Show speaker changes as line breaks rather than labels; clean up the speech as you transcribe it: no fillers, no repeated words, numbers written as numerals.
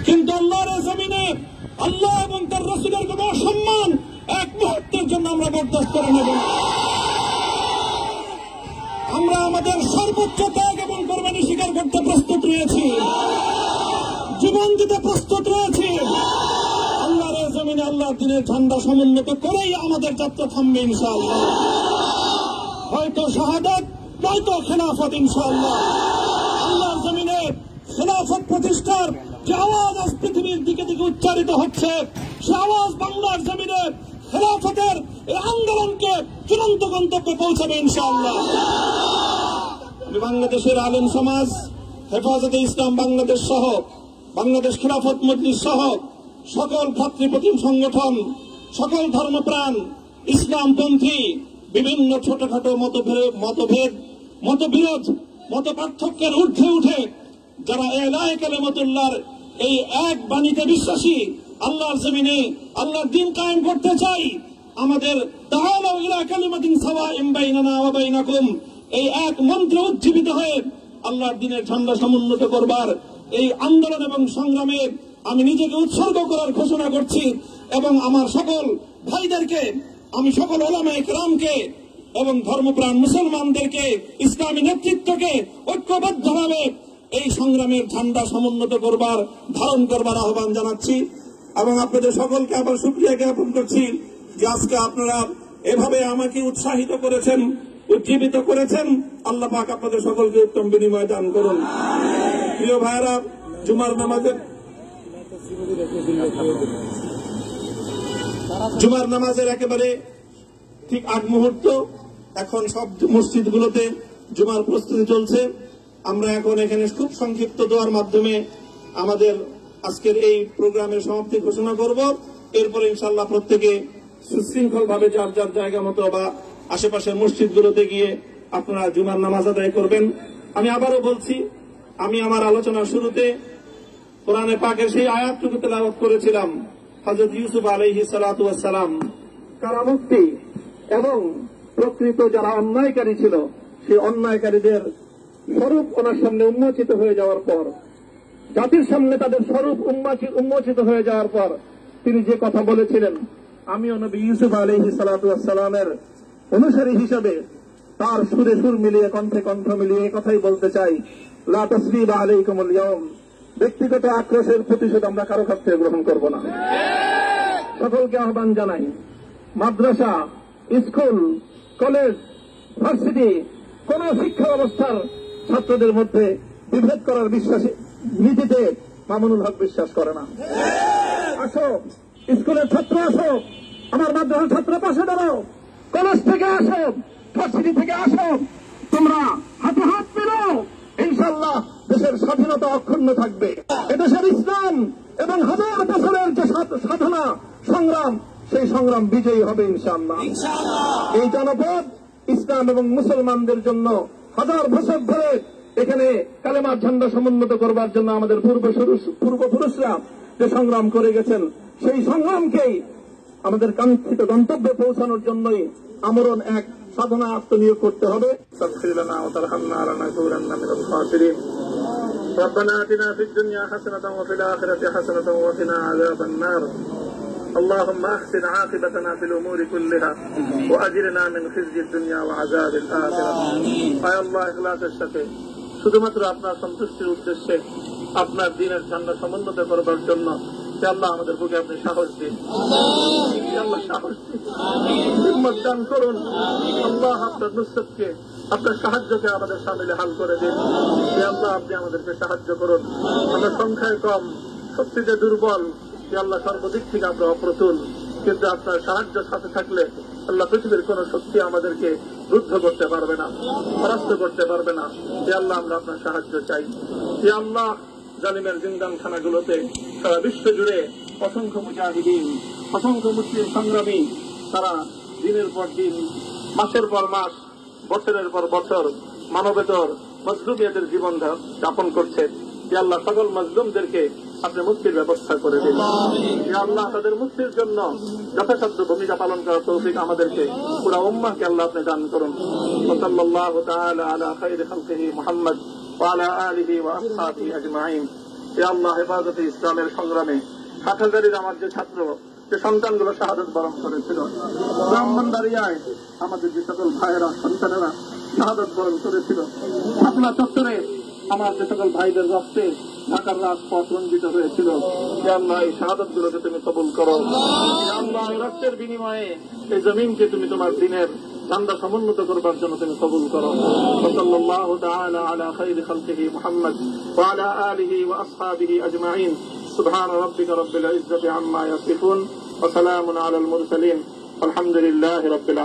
কিন্তু আল্লাহর জমিনে আল্লাহ এবং তার রাসূলের কোন অসম্মান এক মুহূর্তের জন্য আমরা বরদাস্ত করে নেব না। আমরা আমাদের সর্বোচ্চ ত্যাগ এবং কোরবানি স্বীকার করতে প্রস্তুত রয়েছি, জীবন দিতে প্রস্তুত রয়েছি। আল্লাহর জমিনে আল্লাহর দ্বীনের ঝান্ডা সমুন্নত করেই আমাদের যাত্রা থামবে ইনশাআল্লাহ। হয়তো শাহাদাত, নয়তো খেলাফত ইনশাআল্লাহ। আল্লাহর জমিনে খেলাফত প্রতিষ্ঠার যে আওয়াজ আজ পৃথিবীর দিকে দিকে উচ্চারিত হচ্ছে, সে আওয়াজ বাংলার জমিনে খেলাফতের এই আন্দোলনকে চূড়ান্ত গন্তব্যে পৌঁছাবে ইনশাআল্লাহ। আমি বাংলাদেশের আলেম সমাজ, হেফাজতে ইসলাম বাংলাদেশ সহ বাংলাদেশ খেলাফত মজলিস সহ সকল ভ্রাতৃপ্রতিম সংগঠন, সকল ধর্মপ্রাণ, ইসলামপন্থী বিভিন্ন ছোটখাটো মতভেদ, মতবিরোধ, মত পার্থক্যের ঊর্ধ্বে উঠে যারা এলায়ে কালিমাতুল্লাহর এই এক বাণীতে বিশ্বাসী, আল্লাহর জমিনে আল্লাহর দ্বীন কায়েম করতে চাই, আমাদের তাআলাউ ইলা কালিমাতিন সাওয়াইন বাইনানা ওয়া বাইনাকুম এই এক মন্ত্রে উজ্জীবিত হয়ে আল্লাহর দ্বীনের ঝান্ডা সমুন্নত করবার এই আন্দোলন এবং সংগ্রামে আমি নিজেকে উৎসর্গ করার ঘোষণা করছি। এবং আমার সকল ভাইদেরকে, আমি সকল উলামায়ে কেরামকে এবং ধর্মপ্রাণ মুসলমানদেরকে, ইসলামী নেতৃত্বকে ঐক্যবদ্ধভাবে এই সংগ্রামের ঝান্ডা সমুন্নত করবার, ধারণ করবার আহ্বান জানাচ্ছি। এবং আপনাদের সকলকে আবার শুকরিয়া জ্ঞাপন করছি যে আজকে আপনারা এভাবে আমাকে উৎসাহিত করেছেন, উজ্জীবিত করেছেন। আল্লাহ পাক আপনাদের সকলকে উত্তম বিনিময় দান করুন। প্রিয় ভাইরা, জুমার নামাজের একেবারে ঠিক আগ মুহূর্ত, এখন সব মসজিদগুলোতে জুমার প্রস্তুতি চলছে। আমরা এখন এখানে খুব সংক্ষিপ্ত দোয়ার মাধ্যমে আমাদের আজকের এই প্রোগ্রামের সমাপ্তি ঘোষণা করব। এরপরে ইনশাআল্লাহ প্রত্যেকে সুশৃঙ্খল ভাবে যার যার জায়গা মতো বা আশেপাশের মসজিদগুলোতে গিয়ে আপনারা জুমার নামাজ আদায় করবেন। আমি আবারও বলছি, আমি আমার আলোচনার শুরুতে কোরআনে পাকের সেই আয়াতটুকু তেলাওয়াত করেছিলাম, হযরত ইউসুফ আলাইহিস সালাতু ওয়াস সালাম কারামুক্তি এবং প্রকৃত যারা অন্যায়কারী ছিল সেই অন্যায়কারীদের স্বরূপ ওনার সামনে উন্মোচিত হয়ে যাওয়ার পর, জাতির সামনে তাদের স্বরূপ উন্মোচিত হয়ে যাওয়ার পর তিনি যে কথা বলেছিলেন, আমিও নবী ইউসুফ আলাইহিস সালাতু ওয়াস সালামের অনুসারী হিসেবে তার সুরে সুর মিলিয়ে, কণ্ঠে কণ্ঠ মিলিয়ে কথাই বলতে চাই, লা তাসরিবা আলাইকুমুল ইয়াউম, ব্যক্তিগত আক্রোশের প্রতিশোধ আমরা কারো কাছ থেকে গ্রহণ করব না। সকলকে আহ্বান জানাই, মাদ্রাসা, স্কুল, কলেজ, ভার্সিটি কোন শিক্ষা ব্যবস্থার ছাত্রদের মধ্যে বিভেদ করার বিশ্বাসী নীতিতে মামুনুল হক বিশ্বাস করে না। আসো, স্কুলের ছাত্র আসো, আমার মাদ্রাসার ছাত্র পাশে দাঁড়াও, কলেজ থেকে আসো, ভার্সিটি থেকে আসো, তোমরা হাতে হাত মিলাও, ইনশাআল্লাহ দেশের স্বাধীনতা অক্ষুণ্ণ থাকবে। এদেশের ইসলাম এবং হাজার বছরের যে সাধনা সংগ্রাম, সেই সংগ্রাম বিজয়ী হবে ইনশাআল্লাহ। এই জনপদ ইসলাম এবং মুসলমানদের জন্য হাজার বছর ধরে এখানে কালেমার ঝান্ডা সমুন্নত করবার জন্য আমাদের পূর্বপুরুষরা যে সংগ্রাম করে গেছেন, সেই সংগ্রামকেই আমাদের কাঙ্ক্ষিত গন্তব্যে পৌঁছানোর জন্যই আমরণ এক সাধনা আত্মনিয়োগ করতে হবে। ربنا آتنا في الدنيا حسنة وفي الآخرة حسنة وقنا عذاب النار اللهم أحسن عاقبتنا في الأمور كلها وأجرنا من خزي الدنيا وعذاب الآخرة আয় আল্লাহ, ইখলাসের সাথে শুধুমাত্র আপনার সন্তুষ্টির উদ্দেশ্যে আপনার দ্বীনের ঝান্ডা সমুন্নত করবার জন্য আল্লাহ আমাদের বুকে আপনি সাহস দিন, আল্লাহ সাহস দিন, হিম্মত দান করুন। আল্লাহ আপনার নুসরতকে, আপনার সাহায্যকে আমাদের সামিলে হাল করে দিন। আল্লাহ আপনি আমাদেরকে সাহায্য করুন। আমরা সংখ্যায় কম, শক্তিতে দুর্বল, আল্লাহ সর্বদিক থেকে আমরা অপ্রতুল, কিন্তু আপনার সাহায্য সাথে থাকলে আল্লাহ পৃথিবীর কোন শক্তি আমাদেরকে রুদ্ধ করতে পারবে না, পরাস্ত করতে পারবে না। আল্লাহ আমরা আপনার সাহায্য চাই। আল্লাহ জালিমের জিন্দানখানাগুলোতে সারা বিশ্ব জুড়ে অসংখ্য মুজাহিদিন, অসংখ্য মুসলিম সংগ্রামী তারা দিনের পর দিন, মাসের পর মাস, বছরের পর বছর মানবেতর মজলুমিয়াতের জীবন যাপন করছে। যে আল্লাহ সকল মজলুমদেরকে আপনি মুক্তির ব্যবস্থা করে দিন। যে আল্লাহ তাদের মুক্তির জন্য যথাসাধ্য ভূমিকা পালন করার তৌফিক আমাদেরকে, পুরা উম্মাহকে আল্লাহ আপনি দান করুন। সাল্লাল্লাহু তাআলা আলা খায়রি খালকিহি মুহাম্মদ ওয়া আলা আলিহি ওয়া আসহাবিহি আজমাইন। হে আল্লাহ, হেফাজতে ইসলামের সংগ্রামে হাটহাজারীর আমার যে ছাত্র, যে সন্তানগুলো শাহাদাত বরণ করেছিল, ব্রাহ্মণবাড়িয়ায় আমাদের যে সকল ভাইয়েরা, সন্তানেরা শাহাদাত বরণ করেছিল, শাপলা চত্বরে আমার যে সকল ভাইদের রক্তে ঢাকার রাজপথ রঞ্জিত হয়েছিল, হে আল্লাহ, এই শাহাদাত গুলোকে তুমি কবুল করো। হে আল্লাহ, এই রক্তের বিনিময়ে এই জমিনকে তুমি তোমার দিনের ঝান্ডা সমুন্নত করবার জন্য তুমি কবুল করো। সাল্লাল্লাহু তাআলা আলা খায়রি খালকিহি মুহাম্মদ ওয়া আলা আলিহি ওয়া আসহাবিহি আজমাইন। সুবহান রাব্বিকা রাব্বিল ইজ্জাতি আম্মা ইয়াসিফুন ওয়া সালামুন আলাল মুরসালিন। আলহামদুলিল্লাহি রাব্বিল আলামিন।